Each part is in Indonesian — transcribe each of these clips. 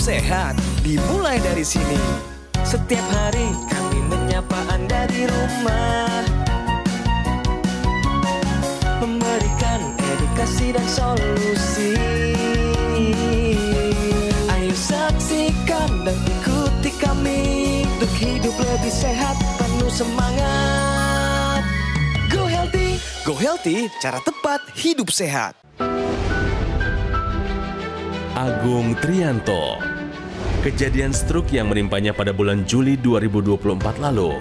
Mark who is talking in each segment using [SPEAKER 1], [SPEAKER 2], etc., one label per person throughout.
[SPEAKER 1] sehat dimulai dari sini. Setiap hari kami menyapa Anda di rumah, memberikan edukasi dan solusi. Ayo saksikan dan ikuti kami untuk hidup lebih sehat, penuh semangat. Go Healthy, cara tepat hidup sehat.
[SPEAKER 2] Agung Trianto. Kejadian stroke yang menimpanya pada bulan Juli 2024 lalu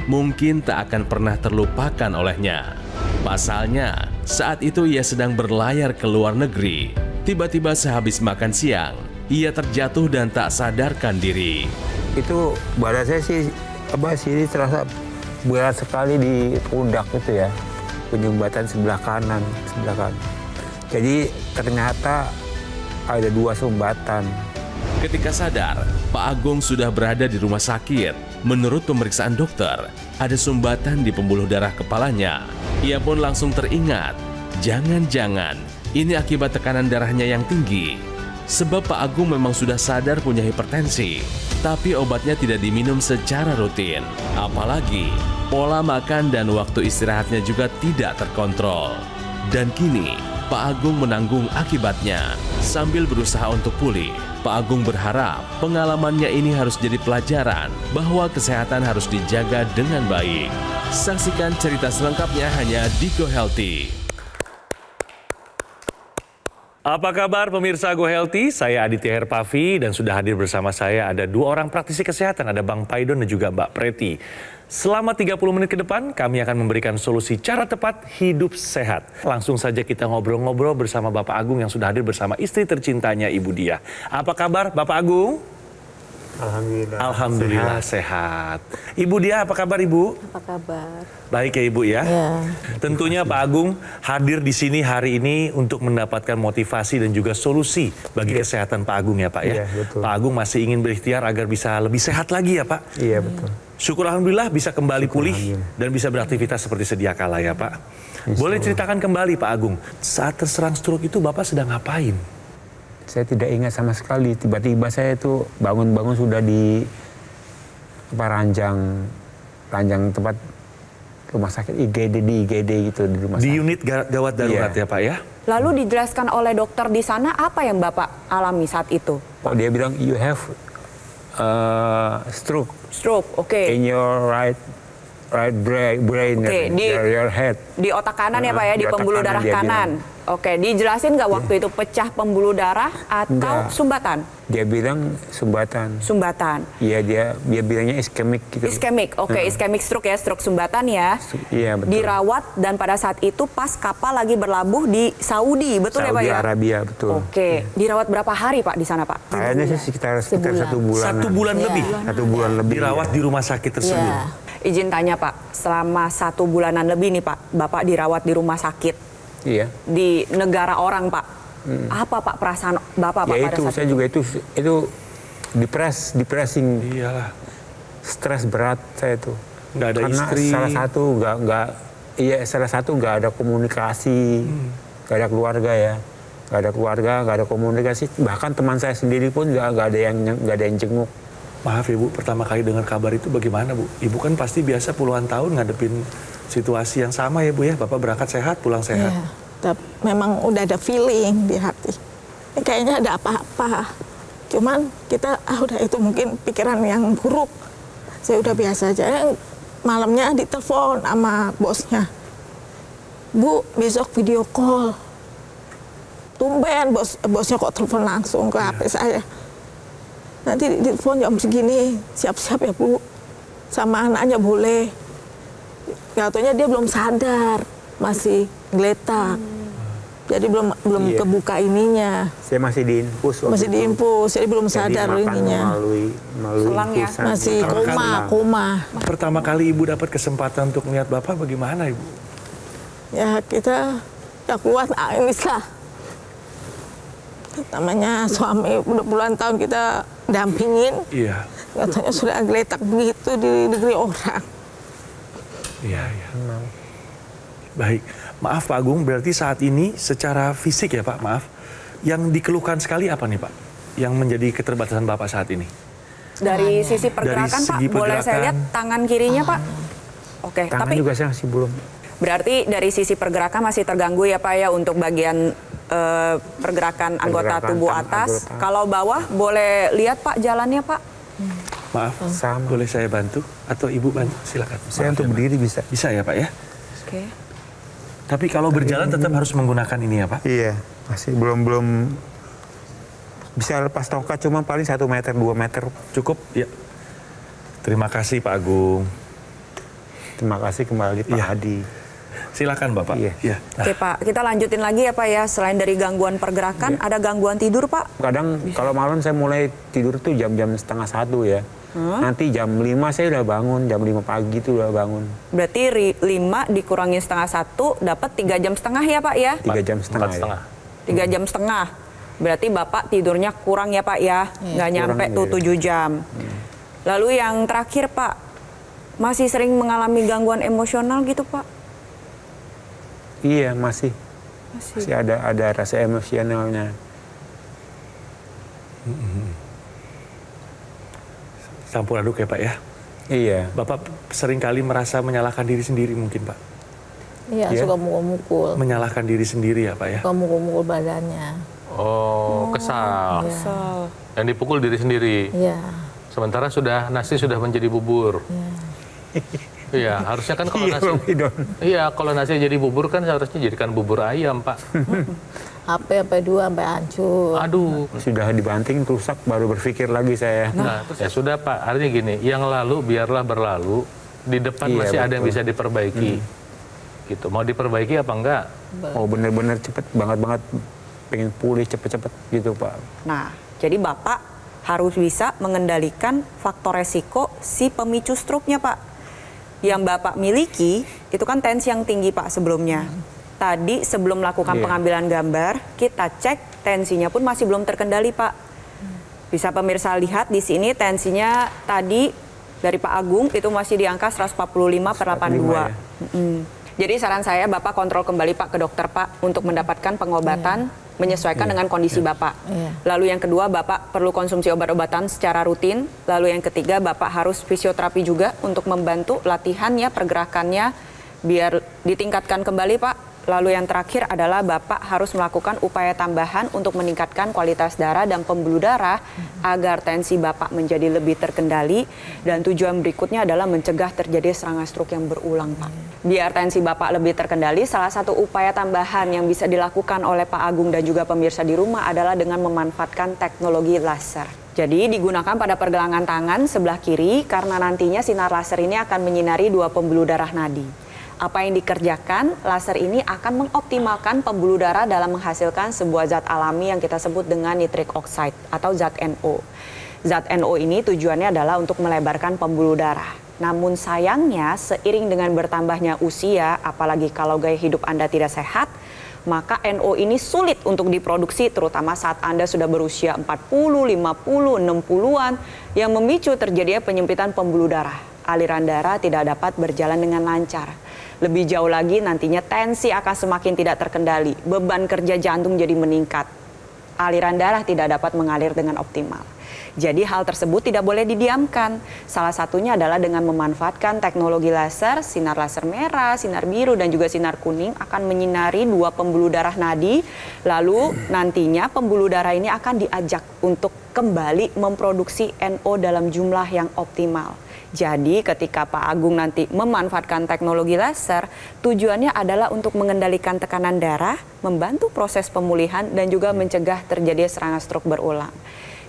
[SPEAKER 2] mungkin tak akan pernah terlupakan olehnya. Pasalnya, saat itu ia sedang berlayar ke luar negeri. Tiba-tiba sehabis makan siang, ia terjatuh dan tak sadarkan diri.
[SPEAKER 3] Itu badan saya sih, sini terasa berat sekali di pundak itu ya. Penyumbatan sebelah kanan. Jadi ternyata ada 2 sumbatan.
[SPEAKER 2] Ketika sadar, Pak Agung sudah berada di rumah sakit. Menurut pemeriksaan dokter, ada sumbatan di pembuluh darah kepalanya. Ia pun langsung teringat, jangan-jangan ini akibat tekanan darahnya yang tinggi. Sebab Pak Agung memang sudah sadar punya hipertensi, tapi obatnya tidak diminum secara rutin. Apalagi, pola makan dan waktu istirahatnya juga tidak terkontrol. Dan kini, Pak Agung menanggung akibatnya. Sambil berusaha untuk pulih, Pak Agung berharap pengalamannya ini harus jadi pelajaran bahwa kesehatan harus dijaga dengan baik. Saksikan cerita selengkapnya hanya di Go Healthy.
[SPEAKER 4] Apa kabar pemirsa Go Healthy? Saya Aditya Herpavi dan sudah hadir bersama saya ada 2 orang praktisi kesehatan, ada Bang Paidon dan juga Mbak Preti. Selama 30 menit ke depan kami akan memberikan solusi cara tepat hidup sehat. Langsung saja kita ngobrol-ngobrol bersama Bapak Agung yang sudah hadir bersama istri tercintanya Ibu Diah. Apa kabar Bapak Agung? Alhamdulillah sehat. Ibu Diah, apa kabar Ibu?
[SPEAKER 5] Apa kabar?
[SPEAKER 4] Baik ya Ibu ya. Tentunya Pak Agung hadir di sini hari ini untuk mendapatkan motivasi dan juga solusi bagi kesehatan Pak Agung ya Pak ya.
[SPEAKER 3] Betul.
[SPEAKER 4] Pak Agung masih ingin berikhtiar agar bisa lebih sehat lagi ya Pak.
[SPEAKER 3] Iya betul.
[SPEAKER 4] Syukur Alhamdulillah bisa kembali pulih dan bisa beraktivitas seperti sedia kala ya Pak. Boleh ceritakan kembali Pak Agung, saat terserang stroke itu Bapak sedang ngapain?
[SPEAKER 3] Saya tidak ingat sama sekali. Tiba-tiba saya itu bangun-bangun sudah di ranjang tempat rumah sakit IGD gitu di rumah sakit.
[SPEAKER 4] Di unit gawat darurat ya Pak ya.
[SPEAKER 5] Lalu dijelaskan oleh dokter di sana apa yang Bapak alami saat itu?
[SPEAKER 3] Oh, dia bilang you have stroke.
[SPEAKER 5] Stroke, oke.
[SPEAKER 3] In your right brain, your head.
[SPEAKER 5] Di otak kanan ya Pak ya, di pembuluh darah kanan. Oke, dijelasin nggak waktu itu pecah pembuluh darah atau sumbatan?
[SPEAKER 3] Dia bilang sumbatan.
[SPEAKER 5] Sumbatan.
[SPEAKER 3] Iya, dia bilangnya iskemik gitu.
[SPEAKER 5] Iskemik, oke, iskemik stroke ya, stroke sumbatan ya.
[SPEAKER 3] Iya, betul.
[SPEAKER 5] Dirawat dan pada saat itu pas kapal lagi berlabuh di Saudi, betul ya Pak ya?
[SPEAKER 3] Saudi Arabia, betul.
[SPEAKER 5] Oke, dirawat berapa hari Pak di sana Pak?
[SPEAKER 3] Kayaknya sih sekitar 1 bulan.
[SPEAKER 4] 1 bulan lebih?
[SPEAKER 3] 1 bulan lebih.
[SPEAKER 4] Dirawat di rumah sakit tersebut?
[SPEAKER 5] Izin tanya Pak, selama 1 bulanan lebih nih Pak, Bapak dirawat di rumah sakit.
[SPEAKER 3] Iya.
[SPEAKER 5] Di negara orang Pak. Apa Pak perasaan Bapak Pak pada saat
[SPEAKER 3] saya juga itu depressing.
[SPEAKER 4] Iyalah.
[SPEAKER 3] Stres berat saya itu.
[SPEAKER 4] Nggak ada
[SPEAKER 3] karena
[SPEAKER 4] istri.
[SPEAKER 3] salah satu nggak ada komunikasi, nggak ada keluarga ya. Nggak ada komunikasi. Bahkan teman saya sendiri pun nggak ada yang jenguk.
[SPEAKER 4] Maaf Ibu, pertama kali dengar kabar itu bagaimana Bu? Ibu kan pasti biasa puluhan tahun ngadepin situasi yang sama ya Bu ya? Bapak berangkat sehat, pulang sehat.
[SPEAKER 6] Ya, memang udah ada feeling di hati. Kayaknya ada apa-apa. Cuman kita, udah itu mungkin pikiran yang buruk. Saya udah biasa aja. Malamnya ditelepon sama bosnya. Bu, besok video call. Tumben bosnya kok telepon langsung ke HP saya. Nanti di telepon jam segini, siap-siap ya Bu. Sama anaknya boleh. Katanya dia belum sadar, masih geletak. Jadi belum kebuka ininya.
[SPEAKER 3] Saya masih diinfus.
[SPEAKER 6] Masih diinfus, jadi belum sadar ininya.
[SPEAKER 3] Melalui
[SPEAKER 5] ya?
[SPEAKER 6] Masih koma.
[SPEAKER 4] Pertama kali Ibu dapat kesempatan untuk melihat Bapak bagaimana Ibu?
[SPEAKER 6] Ya kita kuat nangis lah. Namanya suami udah puluhan tahun kita dampingin.
[SPEAKER 4] Iya.
[SPEAKER 6] Katanya sudah geletak begitu di negeri orang.
[SPEAKER 4] Iya. Baik, maaf Pak Agung, berarti saat ini secara fisik ya Pak, maaf, yang dikeluhkan sekali apa nih Pak? yang menjadi keterbatasan Bapak saat ini?
[SPEAKER 5] Dari sisi pergerakan, Pak, boleh saya lihat tangan kirinya, Pak? Oke,
[SPEAKER 3] Tangan
[SPEAKER 5] tapi
[SPEAKER 3] juga saya masih belum.
[SPEAKER 5] berarti dari sisi pergerakan masih terganggu ya, Pak, ya, untuk bagian pergerakan anggota tubuh atas. Kalau bawah, boleh lihat, Pak, jalannya, Pak?
[SPEAKER 4] Maaf,
[SPEAKER 3] Sama.
[SPEAKER 4] boleh saya bantu? Atau Ibu bantu? Silakan.
[SPEAKER 3] Saya untuk berdiri bisa.
[SPEAKER 4] Bisa ya, Pak, ya?
[SPEAKER 5] Oke.
[SPEAKER 4] Tapi kalau berjalan tetap harus menggunakan ini ya, Pak?
[SPEAKER 3] Iya, masih belum bisa lepas toka, cuma paling 1 meter, 2 meter.
[SPEAKER 4] Cukup? Ya. Terima kasih Pak Agung.
[SPEAKER 3] Terima kasih kembali Pak Hadi.
[SPEAKER 4] Silakan Bapak.
[SPEAKER 3] Iya.
[SPEAKER 4] Ya.
[SPEAKER 5] Oke, Pak, kita lanjutin lagi ya, Pak, ya. Selain dari gangguan pergerakan, ada gangguan tidur, Pak?
[SPEAKER 3] Kadang kalau malam saya mulai tidur tuh jam-jam 12:30 ya. Nanti jam 5 saya udah bangun, jam 5 pagi tuh udah bangun.
[SPEAKER 5] Berarti 5 dikurangin 12:30, dapat 3 jam setengah ya, Pak, ya?
[SPEAKER 3] 3 jam setengah.
[SPEAKER 4] 4,5.
[SPEAKER 3] Ya.
[SPEAKER 5] 3 jam setengah. Berarti Bapak tidurnya kurang ya, Pak, ya? Nggak nyampe tuh 7 jam. Lalu yang terakhir, Pak, masih sering mengalami gangguan emosional gitu, Pak?
[SPEAKER 3] Iya, masih ada rasa emosionalnya.
[SPEAKER 4] Campur aduk ya Pak ya?
[SPEAKER 3] Iya.
[SPEAKER 4] Bapak sering kali merasa menyalahkan diri sendiri mungkin Pak?
[SPEAKER 6] Iya,
[SPEAKER 3] Iya.
[SPEAKER 6] suka mukul-mukul.
[SPEAKER 4] Menyalahkan diri sendiri ya Pak ya?
[SPEAKER 6] Suka mukul-mukul badannya.
[SPEAKER 7] Oh, kesal.
[SPEAKER 5] Kesel.
[SPEAKER 7] Yang dipukul diri sendiri.
[SPEAKER 6] Iya.
[SPEAKER 7] Sementara nasi sudah menjadi bubur. Iya, harusnya kan kalau nasi. Iya, kalau nasi jadi bubur kan seharusnya jadikan bubur ayam, Pak.
[SPEAKER 6] HP 2 sampai hancur.
[SPEAKER 7] Aduh.
[SPEAKER 3] Sudah dibanting, rusak, baru berpikir lagi saya.
[SPEAKER 7] Nah, ya sudah Pak, artinya gini, yang lalu biarlah berlalu, di depan
[SPEAKER 3] Iya,
[SPEAKER 7] masih ada yang
[SPEAKER 3] betul.
[SPEAKER 7] bisa diperbaiki. Gitu. Mau diperbaiki apa enggak?
[SPEAKER 3] Oh, bener-bener cepet banget, pengen pulih cepet-cepet gitu Pak.
[SPEAKER 5] Nah, jadi Bapak harus bisa mengendalikan faktor resiko si pemicu stroke-nya, Pak. Yang Bapak miliki, itu kan tensi yang tinggi, Pak, sebelumnya. Tadi sebelum melakukan pengambilan gambar, kita cek tensinya pun masih belum terkendali, Pak. Bisa pemirsa lihat di sini tensinya tadi dari Pak Agung itu masih di angka 145/82. Jadi saran saya Bapak kontrol kembali Pak ke dokter Pak untuk mendapatkan pengobatan menyesuaikan dengan kondisi Bapak. Lalu yang kedua Bapak perlu konsumsi obat-obatan secara rutin. Lalu yang ketiga Bapak harus fisioterapi juga untuk membantu latihannya, pergerakannya biar ditingkatkan kembali Pak. Lalu yang terakhir adalah Bapak harus melakukan upaya tambahan untuk meningkatkan kualitas darah dan pembuluh darah agar tensi Bapak menjadi lebih terkendali. Dan tujuan berikutnya adalah mencegah terjadi serangan stroke yang berulang, Pak. Biar tensi Bapak lebih terkendali, salah satu upaya tambahan yang bisa dilakukan oleh Pak Agung dan juga pemirsa di rumah adalah dengan memanfaatkan teknologi laser. Jadi digunakan pada pergelangan tangan sebelah kiri karena nantinya sinar laser ini akan menyinari 2 pembuluh darah nadi. Apa yang dikerjakan, laser ini akan mengoptimalkan pembuluh darah dalam menghasilkan sebuah zat alami yang kita sebut dengan nitric oxide atau zat NO. Zat NO ini tujuannya adalah untuk melebarkan pembuluh darah. Namun sayangnya seiring dengan bertambahnya usia, apalagi kalau gaya hidup Anda tidak sehat, maka NO ini sulit untuk diproduksi terutama saat Anda sudah berusia 40, 50, 60-an yang memicu terjadinya penyempitan pembuluh darah. Aliran darah tidak dapat berjalan dengan lancar. Lebih jauh lagi nantinya tensi akan semakin tidak terkendali, beban kerja jantung jadi meningkat. Aliran darah tidak dapat mengalir dengan optimal. Jadi hal tersebut tidak boleh didiamkan. Salah satunya adalah dengan memanfaatkan teknologi laser, sinar laser merah, sinar biru dan juga sinar kuning akan menyinari 2 pembuluh darah nadi. Lalu nantinya pembuluh darah ini akan diajak untuk kembali memproduksi NO dalam jumlah yang optimal. Jadi ketika Pak Agung nanti memanfaatkan teknologi laser, tujuannya adalah untuk mengendalikan tekanan darah, membantu proses pemulihan dan juga mencegah terjadi serangan stroke berulang.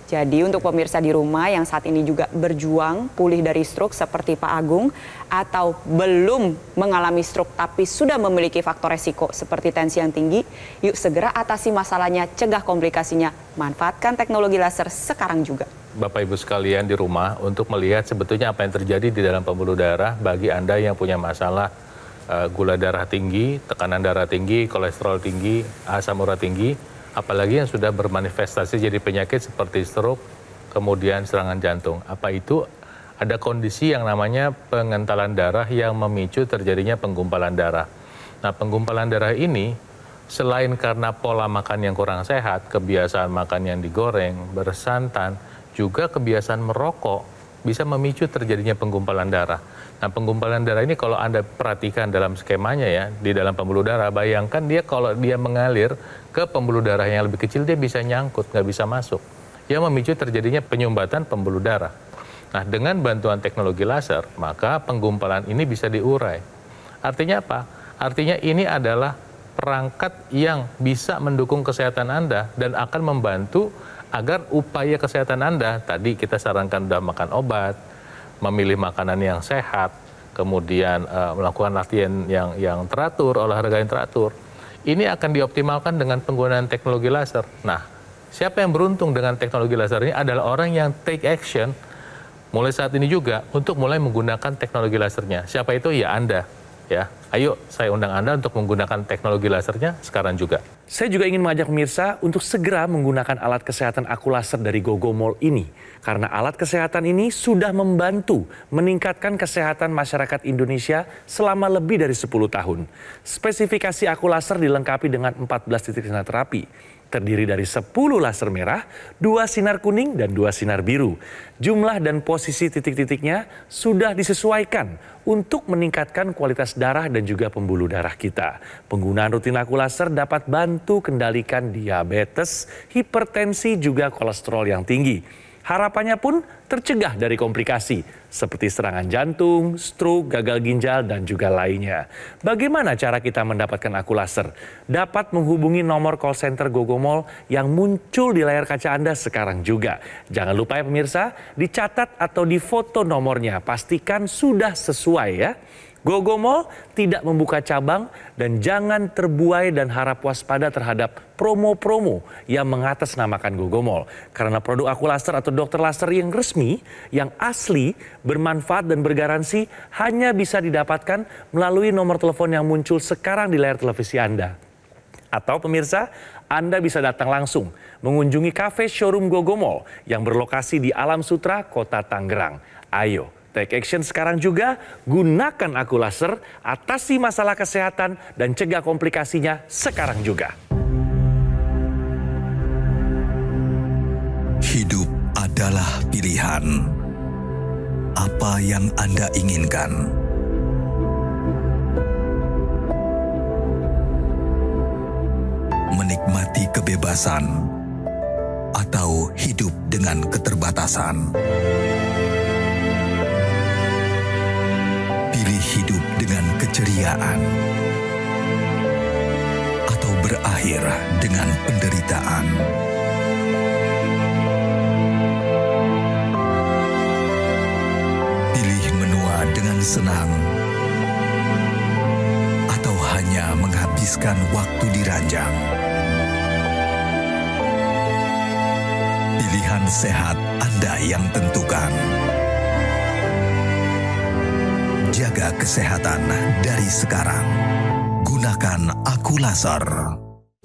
[SPEAKER 5] Jadi untuk pemirsa di rumah yang saat ini juga berjuang pulih dari stroke seperti Pak Agung atau belum mengalami stroke tapi sudah memiliki faktor resiko seperti tensi yang tinggi, yuk segera atasi masalahnya, cegah komplikasinya, manfaatkan teknologi laser sekarang juga.
[SPEAKER 7] Bapak Ibu sekalian di rumah untuk melihat sebetulnya apa yang terjadi di dalam pembuluh darah bagi Anda yang punya masalah gula darah tinggi, tekanan darah tinggi, kolesterol tinggi, asam urat tinggi, apalagi yang sudah bermanifestasi jadi penyakit seperti stroke, kemudian serangan jantung. Apa itu? Ada kondisi yang namanya pengentalan darah yang memicu terjadinya penggumpalan darah. Nah, penggumpalan darah ini selain karena pola makan yang kurang sehat, kebiasaan makan yang digoreng, bersantan, juga kebiasaan merokok bisa memicu terjadinya penggumpalan darah. Nah, penggumpalan darah ini kalau Anda perhatikan dalam skemanya ya, di dalam pembuluh darah, bayangkan dia kalau dia mengalir ke pembuluh darah yang lebih kecil, dia bisa nyangkut, nggak bisa masuk. Yang memicu terjadinya penyumbatan pembuluh darah. Nah, dengan bantuan teknologi laser, maka penggumpalan ini bisa diurai. Artinya apa? Artinya ini adalah perangkat yang bisa mendukung kesehatan Anda dan akan membantu agar upaya kesehatan Anda, tadi kita sarankan sudah makan obat, memilih makanan yang sehat, kemudian melakukan latihan yang teratur, olahraga yang teratur, ini akan dioptimalkan dengan penggunaan teknologi laser. Nah, siapa yang beruntung dengan teknologi laser ini adalah orang yang take action mulai saat ini juga untuk mulai menggunakan teknologi lasernya. Siapa itu? Ya Anda. Ya, ayo saya undang Anda untuk menggunakan teknologi lasernya sekarang juga.
[SPEAKER 4] Saya juga ingin mengajak pemirsa untuk segera menggunakan alat kesehatan aku laser dari Gogomol ini. Karena alat kesehatan ini sudah membantu meningkatkan kesehatan masyarakat Indonesia selama lebih dari 10 tahun. Spesifikasi aku laser dilengkapi dengan 14 titik sinar terapi. Terdiri dari 10 laser merah, 2 sinar kuning, dan 2 sinar biru. Jumlah dan posisi titik-titiknya sudah disesuaikan untuk meningkatkan kualitas darah dan juga pembuluh darah kita. Penggunaan rutin aku laser dapat bantu kendalikan diabetes, hipertensi, juga kolesterol yang tinggi. Harapannya pun tercegah dari komplikasi seperti serangan jantung, stroke, gagal ginjal, dan juga lainnya. Bagaimana cara kita mendapatkan aku laser? Dapat menghubungi nomor call center Gogomol yang muncul di layar kaca Anda sekarang juga. Jangan lupa ya pemirsa, dicatat atau difoto nomornya. Pastikan sudah sesuai ya. Gogomol tidak membuka cabang dan jangan terbuai dan harap waspada terhadap promo-promo yang mengatasnamakan Gogomol. Karena produk aku laser atau dokter laser yang resmi, yang asli, bermanfaat dan bergaransi hanya bisa didapatkan melalui nomor telepon yang muncul sekarang di layar televisi Anda. Atau pemirsa, Anda bisa datang langsung mengunjungi kafe showroom Gogomol yang berlokasi di Alam Sutra, Kota Tangerang. Ayo, take action sekarang juga, gunakan aku laser, atasi masalah kesehatan, dan cegah komplikasinya sekarang juga.
[SPEAKER 8] Hidup adalah pilihan. Apa yang Anda inginkan? Menikmati kebebasan atau hidup dengan keterbatasan? Pilih hidup dengan keceriaan atau berakhir dengan penderitaan. Pilih menua dengan senang atau hanya menghabiskan waktu di ranjang. Pilihan sehat Anda yang tentukan. Jaga kesehatan dari sekarang. Gunakan aku laser.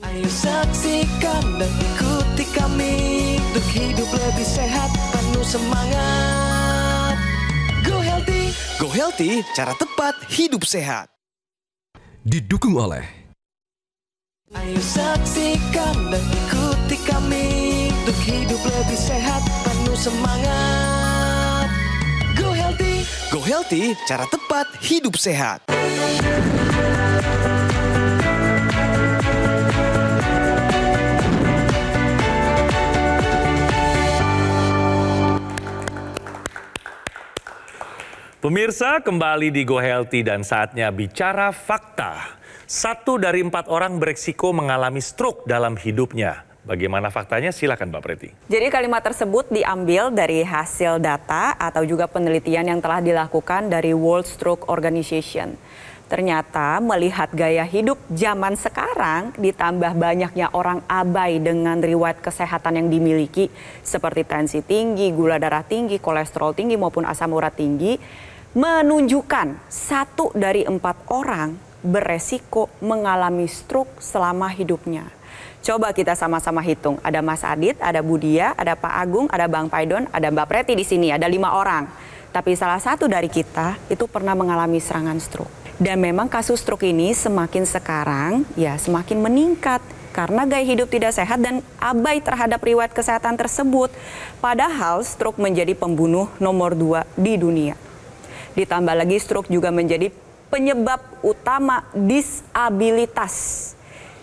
[SPEAKER 1] Ayo saksikan dan ikuti kami untuk hidup lebih sehat, penuh semangat. Go Healthy. Go Healthy, cara tepat hidup sehat.
[SPEAKER 9] Didukung oleh
[SPEAKER 1] Ayo saksikan dan ikuti kami untuk hidup lebih sehat, penuh semangat. Go Healthy. Go Healthy, cara tepat hidup sehat.
[SPEAKER 4] Pemirsa, kembali di Go Healthy dan saatnya bicara fakta. 1 dari 4 orang beresiko mengalami stroke dalam hidupnya. Bagaimana faktanya? Silakan Mbak Preti.
[SPEAKER 5] Jadi kalimat tersebut diambil dari hasil data atau juga penelitian yang telah dilakukan dari World Stroke Organization. Ternyata melihat gaya hidup zaman sekarang ditambah banyaknya orang abai dengan riwayat kesehatan yang dimiliki seperti tensi tinggi, gula darah tinggi, kolesterol tinggi maupun asam urat tinggi, menunjukkan 1 dari 4 orang beresiko mengalami stroke selama hidupnya. Coba kita sama-sama hitung. Ada Mas Adit, ada Budia, ada Pak Agung, ada Bang Paidon, ada Mbak Preti di sini. Ada 5 orang. Tapi salah satu dari kita itu pernah mengalami serangan stroke. Dan memang kasus stroke ini semakin sekarang ya semakin meningkat karena gaya hidup tidak sehat dan abai terhadap riwayat kesehatan tersebut. Padahal stroke menjadi pembunuh nomor 2 di dunia. Ditambah lagi stroke juga menjadi penyebab utama disabilitas.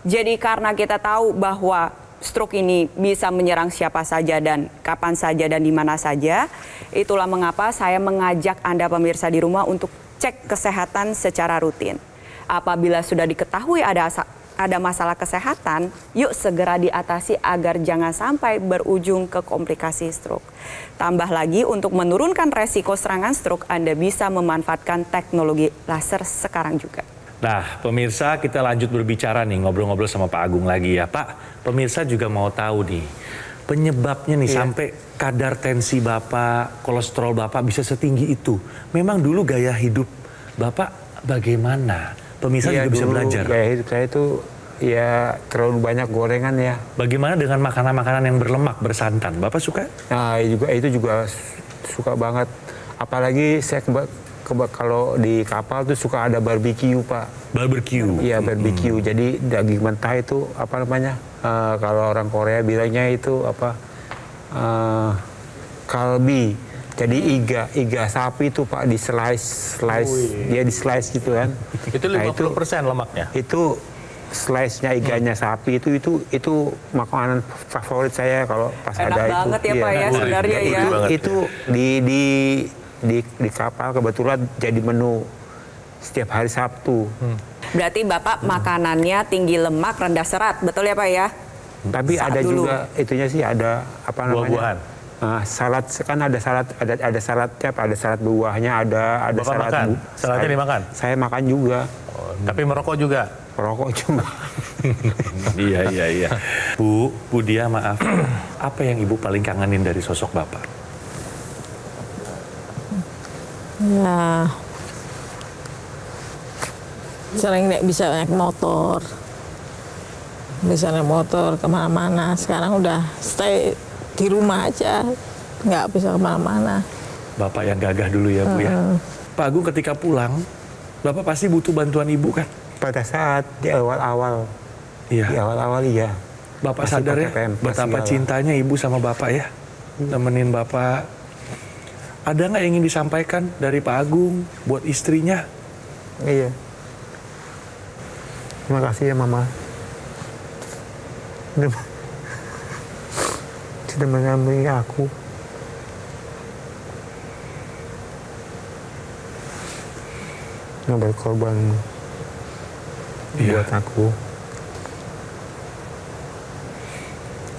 [SPEAKER 5] Jadi karena kita tahu bahwa stroke ini bisa menyerang siapa saja dan kapan saja dan di mana saja, itulah mengapa saya mengajak Anda pemirsa di rumah untuk cek kesehatan secara rutin. Apabila sudah diketahui ada masalah kesehatan, yuk segera diatasi agar jangan sampai berujung ke komplikasi stroke. Tambah lagi, untuk menurunkan resiko serangan stroke, Anda bisa memanfaatkan teknologi laser sekarang juga.
[SPEAKER 4] Nah, pemirsa, kita lanjut berbicara nih, ngobrol-ngobrol sama Pak Agung lagi ya. Pak, pemirsa juga mau tahu nih, penyebabnya nih sampai kadar tensi Bapak, kolesterol Bapak bisa setinggi itu. Memang dulu gaya hidup Bapak bagaimana? Pemirsa juga bisa belajar.
[SPEAKER 3] Gaya hidup saya itu ya terlalu banyak gorengan ya.
[SPEAKER 4] Bagaimana dengan makanan-makanan yang berlemak, bersantan? Bapak suka?
[SPEAKER 3] Nah, itu juga suka banget. Apalagi saya kalau di kapal tuh suka ada barbecue, Pak.
[SPEAKER 4] Barbecue?
[SPEAKER 3] Iya, barbecue. Jadi daging mentah itu apa namanya? Kalau orang Korea bilangnya itu apa? Kalbi. Jadi iga sapi itu, Pak, di slice, dia di slice gitu kan.
[SPEAKER 7] Itu 50% lemaknya.
[SPEAKER 3] Itu slice-nya iganya sapi itu makanan favorit saya kalau pas
[SPEAKER 5] enak
[SPEAKER 3] ada itu.
[SPEAKER 5] Enak banget ya, Pak ya sebenarnya ya.
[SPEAKER 3] Itu di kapal kebetulan jadi menu setiap hari Sabtu.
[SPEAKER 5] Berarti Bapak makanannya tinggi lemak, rendah serat, betul ya Pak ya?
[SPEAKER 3] Tapi ada dulu juga itunya sih, ada apa namanya?
[SPEAKER 7] Buah-buahan.
[SPEAKER 3] Salad kan ada saladnya, ada salad buahnya, ada
[SPEAKER 7] Bapak
[SPEAKER 3] salad
[SPEAKER 7] makan? Saladnya dimakan?
[SPEAKER 3] Saya makan juga.
[SPEAKER 7] Tapi merokok juga?
[SPEAKER 3] Merokok juga.
[SPEAKER 4] Iya. Bu Dia, maaf. Apa yang Ibu paling kangenin dari sosok Bapak?
[SPEAKER 6] Ya, sering bisa naik motor. Bisa naik motor kemana-mana. Sekarang udah stay di rumah aja, nggak bisa kemana-mana.
[SPEAKER 4] Bapak yang gagah dulu ya, Bu ya. Pak Agung ketika pulang, Bapak pasti butuh bantuan Ibu kan?
[SPEAKER 3] Pada saat di awal-awal.
[SPEAKER 4] Iya.
[SPEAKER 3] Di awal-awal iya.
[SPEAKER 4] Bapak sadar ya betapa cintanya Ibu sama Bapak ya? Nemenin Bapak. Ada nggak yang ingin disampaikan dari Pak Agung buat istrinya?
[SPEAKER 3] Iya. Terima kasih ya, Mama. Sudah mendampingi aku. Yang berkorban buat aku.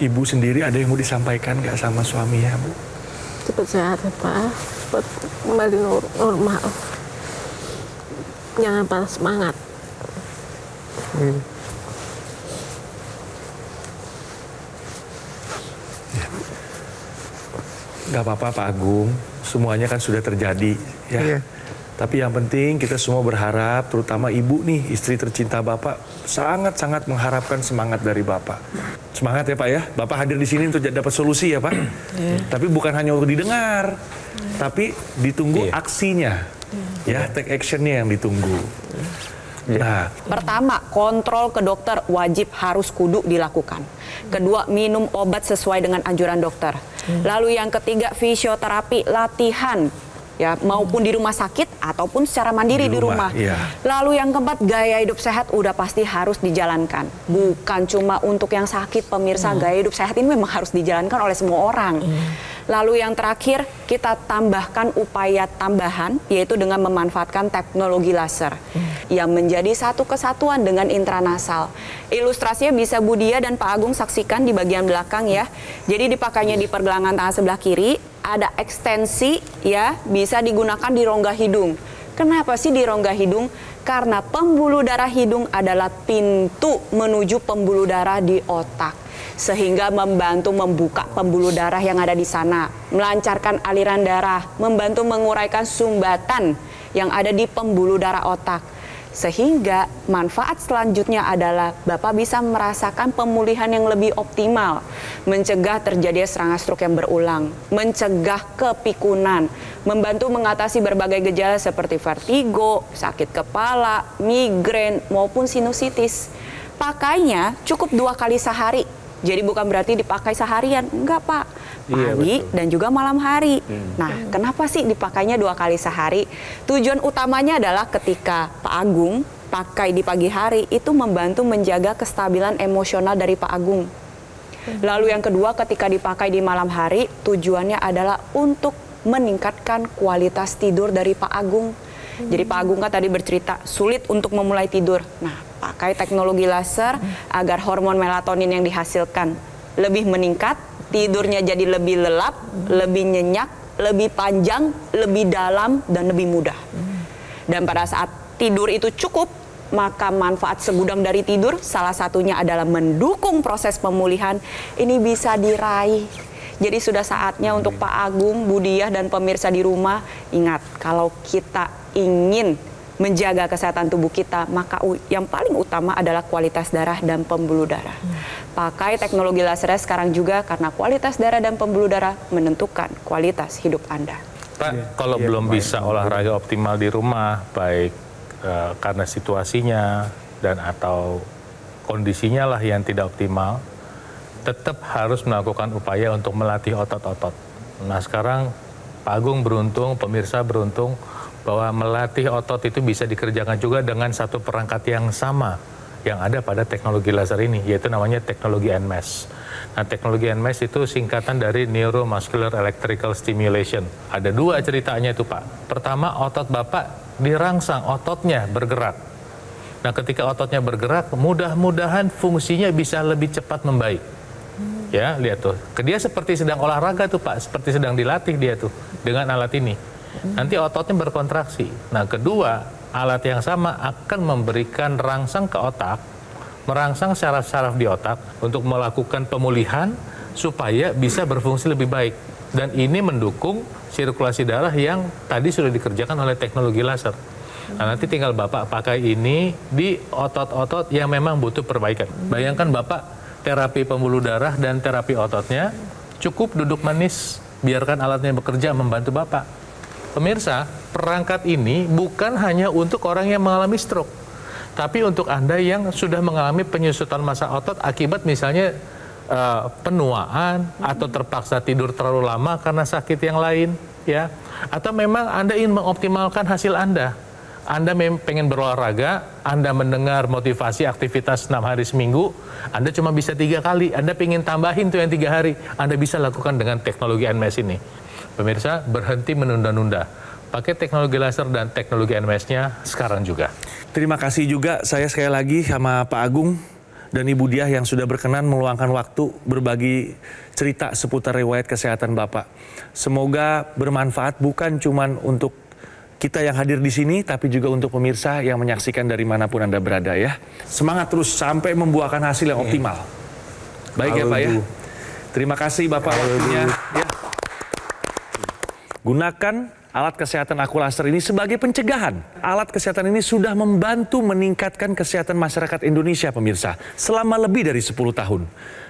[SPEAKER 4] Ibu sendiri ada yang mau disampaikan nggak sama suami ya, Bu?
[SPEAKER 6] Cepat sehat ya, Pak. Cepat kembali normal. Jangan patah semangat.
[SPEAKER 4] Gak apa-apa Pak Agung, semuanya kan sudah terjadi ya.
[SPEAKER 3] Iya.
[SPEAKER 4] Tapi yang penting kita semua berharap, terutama Ibu nih, istri tercinta Bapak, sangat-sangat mengharapkan semangat dari Bapak. Semangat ya Pak ya, Bapak hadir di sini untuk dapat solusi ya Pak. Tapi bukan hanya untuk didengar, tapi ditunggu aksinya, ya take actionnya yang ditunggu. Nah,
[SPEAKER 5] pertama, kontrol ke dokter wajib harus kudu dilakukan. Kedua, minum obat sesuai dengan anjuran dokter. Lalu yang ketiga, fisioterapi, latihan, ya maupun di rumah sakit ataupun secara mandiri di rumah.
[SPEAKER 4] Iya.
[SPEAKER 5] Lalu yang keempat, gaya hidup sehat udah pasti harus dijalankan. Bukan cuma untuk yang sakit, pemirsa, gaya hidup sehat ini memang harus dijalankan oleh semua orang. Lalu yang terakhir, kita tambahkan upaya tambahan, yaitu dengan memanfaatkan teknologi laser yang menjadi satu kesatuan dengan intranasal. Ilustrasinya bisa Bu Dia dan Pak Agung saksikan di bagian belakang ya. Jadi dipakainya di pergelangan tangan sebelah kiri, ada ekstensi ya, bisa digunakan di rongga hidung. Kenapa sih di rongga hidung? Karena pembuluh darah hidung adalah pintu menuju pembuluh darah di otak. Sehingga membantu membuka pembuluh darah yang ada di sana, melancarkan aliran darah, membantu menguraikan sumbatan yang ada di pembuluh darah otak. Sehingga manfaat selanjutnya adalah Bapak bisa merasakan pemulihan yang lebih optimal, mencegah terjadinya serangan stroke yang berulang, mencegah kepikunan, membantu mengatasi berbagai gejala seperti vertigo, sakit kepala, migrain, maupun sinusitis. Pakainya cukup 2 kali sehari. Jadi bukan berarti dipakai seharian, enggak Pak. Pagi dan juga malam hari. Nah, kenapa sih dipakainya 2 kali sehari? Tujuan utamanya adalah ketika Pak Agung pakai di pagi hari itu membantu menjaga kestabilan emosional dari Pak Agung. Lalu yang kedua, ketika dipakai di malam hari, tujuannya adalah untuk meningkatkan kualitas tidur dari Pak Agung. Jadi Pak Agung kan tadi bercerita sulit untuk memulai tidur. Nah, pakai teknologi laser agar hormon melatonin yang dihasilkan lebih meningkat, tidurnya jadi lebih lelap, lebih nyenyak, lebih panjang, lebih dalam, dan lebih mudah. Dan pada saat tidur itu cukup, maka manfaat segudang dari tidur salah satunya adalah mendukung proses pemulihan ini bisa diraih. Jadi sudah saatnya untuk Pak Agung, Bu Diah, dan pemirsa di rumah, ingat kalau kita ingin menjaga kesehatan tubuh kita, maka yang paling utama adalah kualitas darah dan pembuluh darah. Pakai teknologi laser sekarang juga karena kualitas darah dan pembuluh darah menentukan kualitas hidup Anda.
[SPEAKER 7] Pak, kalau belum bisa olahraga optimal di rumah, baik karena situasinya dan atau kondisinya lah yang tidak optimal, tetap harus melakukan upaya untuk melatih otot-otot. Nah sekarang Pak Agung beruntung, pemirsa beruntung, bahwa melatih otot itu bisa dikerjakan juga dengan satu perangkat yang sama yang ada pada teknologi laser ini, yaitu namanya teknologi NMES. Nah, teknologi NMES itu singkatan dari Neuromuscular Electrical Stimulation. Ada 2 ceritanya itu, Pak. Pertama, otot Bapak dirangsang, ototnya bergerak. Nah, ketika ototnya bergerak, mudah-mudahan fungsinya bisa lebih cepat membaik. Ya, lihat tuh. Dia seperti sedang olahraga tuh, Pak. Seperti sedang dilatih dia tuh dengan alat ini. Nanti ototnya berkontraksi. Nah, kedua, alat yang sama akan memberikan rangsang ke otak, merangsang saraf-saraf di otak untuk melakukan pemulihan supaya bisa berfungsi lebih baik. Dan ini mendukung sirkulasi darah yang tadi sudah dikerjakan oleh teknologi laser. Nah, nanti tinggal Bapak pakai ini di otot-otot yang memang butuh perbaikan. Bayangkan Bapak terapi pembuluh darah dan terapi ototnya, cukup duduk manis, biarkan alatnya bekerja membantu Bapak. Pemirsa, perangkat ini bukan hanya untuk orang yang mengalami stroke, tapi untuk Anda yang sudah mengalami penyusutan massa otot akibat misalnya penuaan atau terpaksa tidur terlalu lama karena sakit yang lain, ya. Atau memang Anda ingin mengoptimalkan hasil Anda. Anda pengen berolahraga, Anda mendengar motivasi aktivitas 6 hari seminggu, Anda cuma bisa 3 kali, Anda pengen tambahin tuh yang 3 hari, Anda bisa lakukan dengan teknologi NMES ini. Pemirsa, berhenti menunda-nunda. Pakai teknologi laser dan teknologi NMES-nya sekarang juga.
[SPEAKER 4] Terima kasih juga saya sekali lagi sama Pak Agung dan Ibu Diah yang sudah berkenan meluangkan waktu berbagi cerita seputar riwayat kesehatan Bapak. Semoga bermanfaat bukan cuma untuk kita yang hadir di sini, tapi juga untuk pemirsa yang menyaksikan dari manapun Anda berada ya. Semangat terus sampai membuahkan hasil yang optimal. Baik ya Pak ya. Terima kasih Bapak waktunya. Ya. Gunakan alat kesehatan Aku Laser ini sebagai pencegahan. Alat kesehatan ini sudah membantu meningkatkan kesehatan masyarakat Indonesia, pemirsa, selama lebih dari 10 tahun.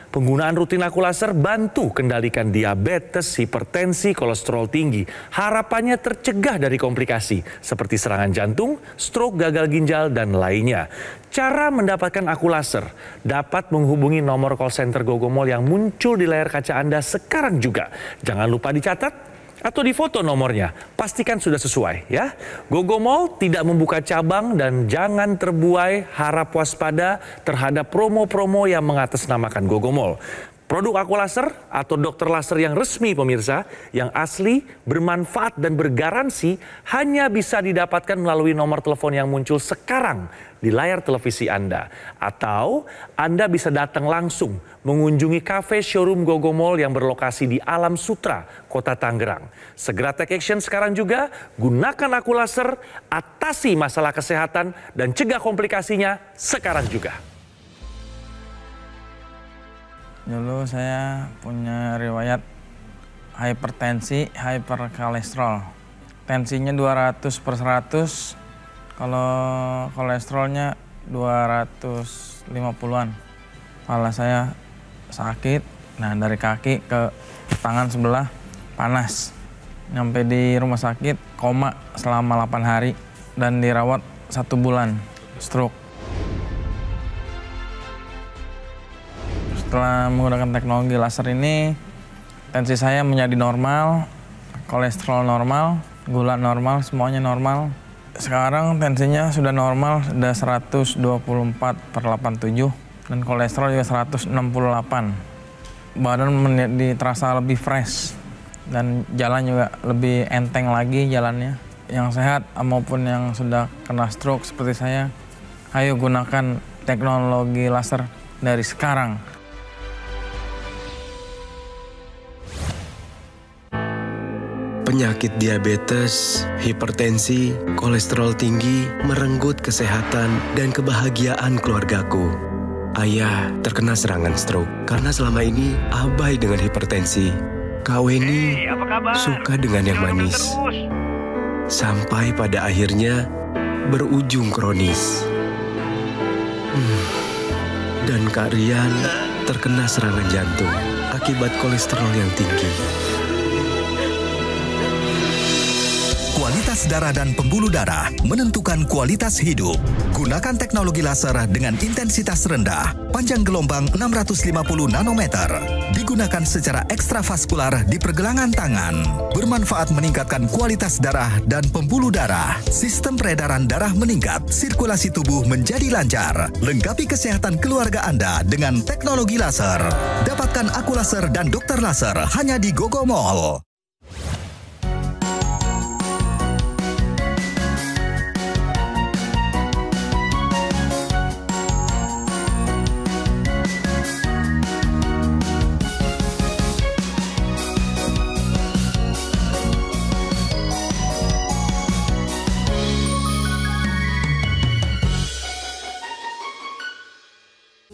[SPEAKER 4] Penggunaan rutin Aku Laser bantu kendalikan diabetes, hipertensi, kolesterol tinggi. Harapannya tercegah dari komplikasi seperti serangan jantung, stroke, gagal ginjal, dan lainnya. Cara mendapatkan Aku Laser dapat menghubungi nomor call center Gogomol yang muncul di layar kaca Anda sekarang juga. Jangan lupa dicatat atau difoto nomornya, pastikan sudah sesuai ya. Gogomol tidak membuka cabang dan jangan terbuai, harap waspada terhadap promo-promo yang mengatasnamakan Gogomol. Produk Aku Laser atau dokter laser yang resmi pemirsa, yang asli, bermanfaat dan bergaransi hanya bisa didapatkan melalui nomor telepon yang muncul sekarang di layar televisi Anda. Atau Anda bisa datang langsung mengunjungi kafe showroom Gogomol yang berlokasi di Alam Sutra, Kota Tangerang. Segera take action sekarang juga, gunakan Aku Laser, atasi masalah kesehatan dan cegah komplikasinya sekarang juga.
[SPEAKER 10] Dulu saya punya riwayat hipertensi, hiperkolesterol. Tensinya 200/100, Kalau kolesterolnya 250-an. Kepala saya sakit, nah dari kaki ke tangan sebelah panas. Nyampe di rumah sakit, koma selama 8 hari dan dirawat 1 bulan, stroke. Setelah menggunakan teknologi laser ini, tensi saya menjadi normal, kolesterol normal, gula normal, semuanya normal. Sekarang tensinya sudah normal, sudah 124/87 dan kolesterol juga 168. Badan terasa lebih fresh dan jalan juga lebih enteng lagi jalannya. Yang sehat maupun yang sudah kena stroke seperti saya, ayo gunakan teknologi laser dari sekarang.
[SPEAKER 11] Penyakit diabetes, hipertensi, kolesterol tinggi merenggut kesehatan dan kebahagiaan keluargaku. Ayah terkena serangan stroke karena selama ini abai dengan hipertensi. Kak Weni suka dengan yang manis. Sampai pada akhirnya berujung kronis. Dan Kak Rian terkena serangan jantung akibat kolesterol yang tinggi.
[SPEAKER 8] Kualitas darah dan pembuluh darah menentukan kualitas hidup. Gunakan teknologi laser dengan intensitas rendah, panjang gelombang 650 nanometer. Digunakan secara ekstravaskular di pergelangan tangan. Bermanfaat meningkatkan kualitas darah dan pembuluh darah. Sistem peredaran darah meningkat, sirkulasi tubuh menjadi lancar. Lengkapi kesehatan keluarga Anda dengan teknologi laser. Dapatkan aku laser dan dokter laser hanya di Gogo Mall.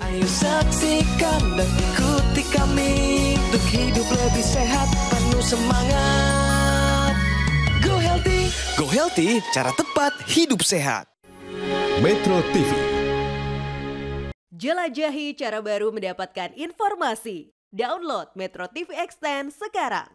[SPEAKER 1] Ayo saksikan dan ikuti kami untuk hidup lebih sehat, penuh semangat. Go Healthy, cara tepat hidup sehat.
[SPEAKER 9] Metro TV.
[SPEAKER 12] Jelajahi cara baru mendapatkan informasi. Download Metro TV Extend sekarang.